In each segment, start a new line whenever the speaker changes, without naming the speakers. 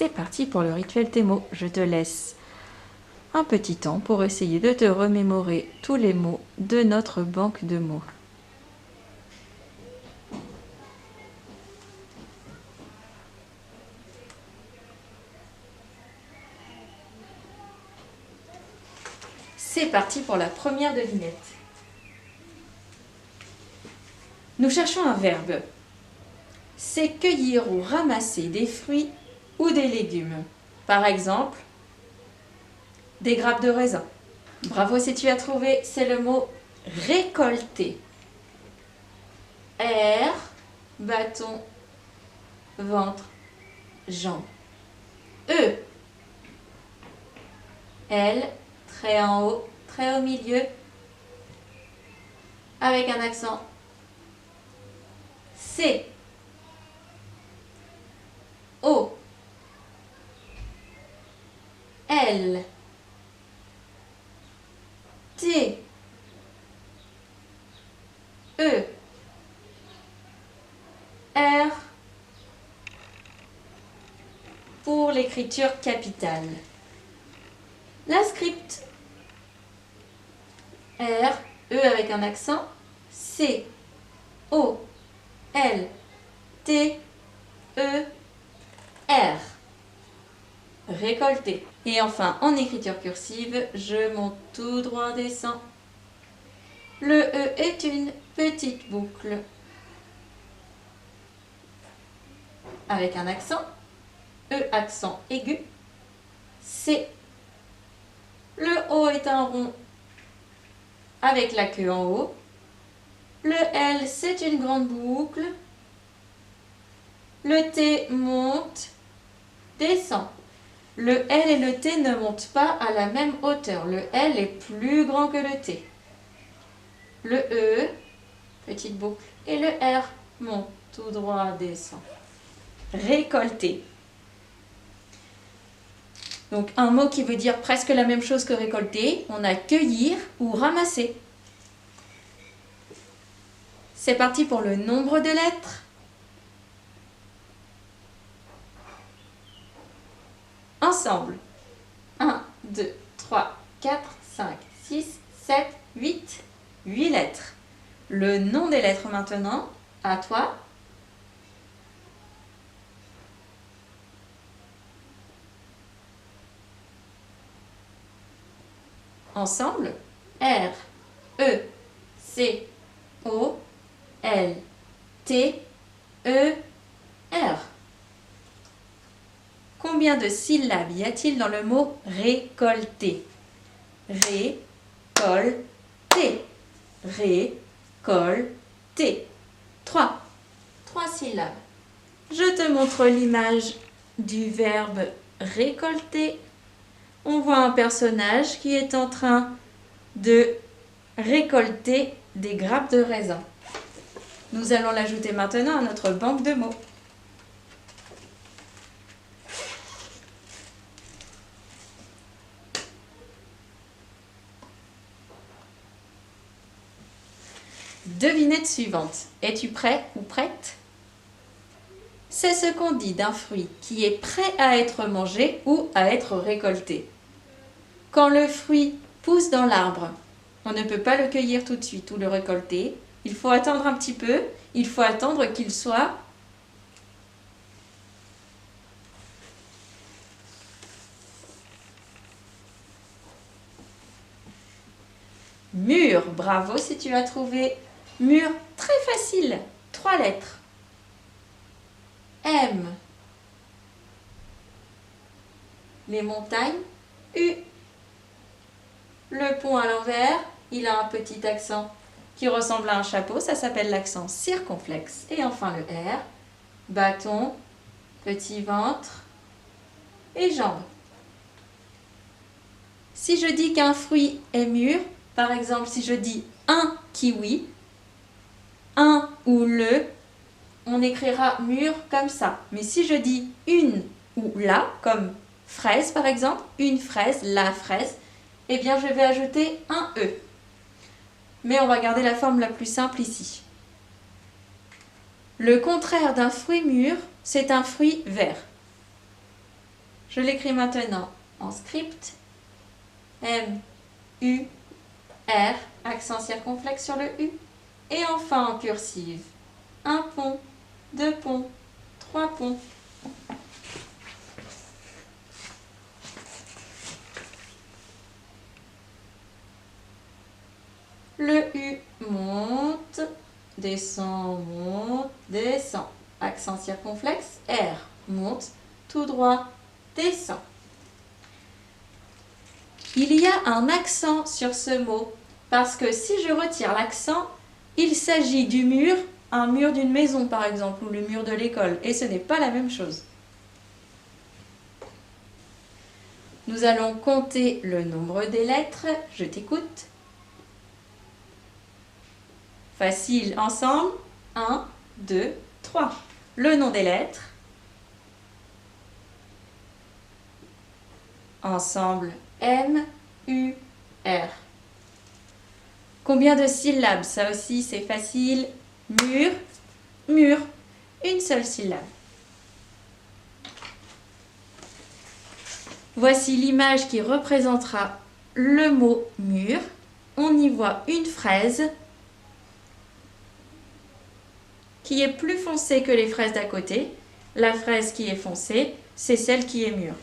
C'est parti pour le rituel tes mots. Je te laisse un petit temps pour essayer de te remémorer tous les mots de notre banque de mots. C'est parti pour la première devinette. Nous cherchons un verbe. C'est cueillir ou ramasser des fruits ou des légumes. Par exemple, des grappes de raisin. Bravo si tu as trouvé, c'est le mot récolter. R, bâton, ventre, jambes. E, L, trait en haut, trait au milieu, avec un accent. C, O, L, T, E, R pour l'écriture capitale. La script. R, E avec un accent. C, O, L, T, E, R. Récolter. Et enfin, en écriture cursive, je monte tout droit, descends. Le E est une petite boucle avec un accent. E accent aigu. C. Le O est un rond avec la queue en haut. Le L, c'est une grande boucle. Le T monte, descend. Le L et le T ne montent pas à la même hauteur. Le L est plus grand que le T. Le E, petite boucle, et le R monte tout droit, descend. Récolter. Donc un mot qui veut dire presque la même chose que récolter, on a cueillir ou ramasser. C'est parti pour le nombre de lettres. Ensemble. 1, 2, 3, 4, 5, 6, 7, 8. 8 lettres. Le nom des lettres maintenant. À toi. Ensemble. R, E, C, O, L, T, E, R. Combien de syllabes y a-t-il dans le mot récolter? Récolter. Récolter. 3. 3 syllabes. Je te montre l'image du verbe récolter. On voit un personnage qui est en train de récolter des grappes de raisin. Nous allons l'ajouter maintenant à notre banque de mots. Devinette suivante. Es-tu prêt ou prête? C'est ce qu'on dit d'un fruit qui est prêt à être mangé ou à être récolté. Quand le fruit pousse dans l'arbre, on ne peut pas le cueillir tout de suite ou le récolter. Il faut attendre un petit peu. Il faut attendre qu'il soit mûr. Bravo si tu as trouvé. Mûr, très facile. 3 lettres. M. Les montagnes. U. Le pont à l'envers, il a un petit accent qui ressemble à un chapeau. Ça s'appelle l'accent circonflexe. Et enfin le R. Bâton, petit ventre et jambes. Si je dis qu'un fruit est mûr, par exemple si je dis un kiwi, un ou le, on écrira mûr comme ça. Mais si je dis une ou la, comme fraise par exemple, une fraise, la fraise, eh bien je vais ajouter un E. Mais on va garder la forme la plus simple ici. Le contraire d'un fruit mûr, c'est un fruit vert. Je l'écris maintenant en script. M, U, R, accent circonflexe sur le U. Et enfin en cursive. 1 pont, 2 ponts, 3 ponts. Le U monte, descend, monte, descend. Accent circonflexe, R, monte, tout droit, descend. Il y a un accent sur ce mot, parce que si je retire l'accent, il s'agit du mur, un mur d'une maison par exemple, ou le mur de l'école, et ce n'est pas la même chose. Nous allons compter le nombre des lettres. Je t'écoute. Facile, ensemble. 1, 2, 3. Le nom des lettres. Ensemble, M, U, R. Combien de syllabes? Ça aussi, c'est facile. Mur, mur. Une seule syllabe. Voici l'image qui représentera le mot mur. On y voit une fraise qui est plus foncée que les fraises d'à côté. La fraise qui est foncée, c'est celle qui est mûre.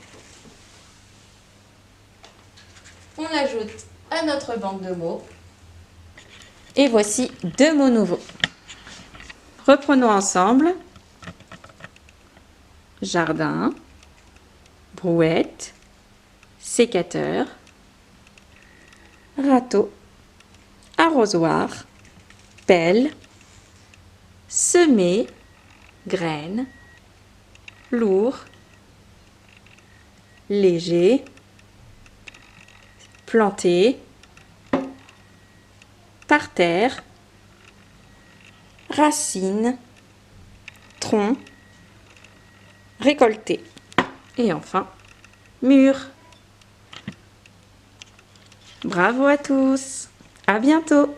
On l'ajoute à notre banque de mots. Et voici 2 mots nouveaux. Reprenons ensemble. Jardin, brouette, sécateur, râteau, arrosoir, pelle, semer, graine, lourd, léger, planter, parterre, racine, tronc, récolter. Et enfin, mur. Bravo à tous! À bientôt!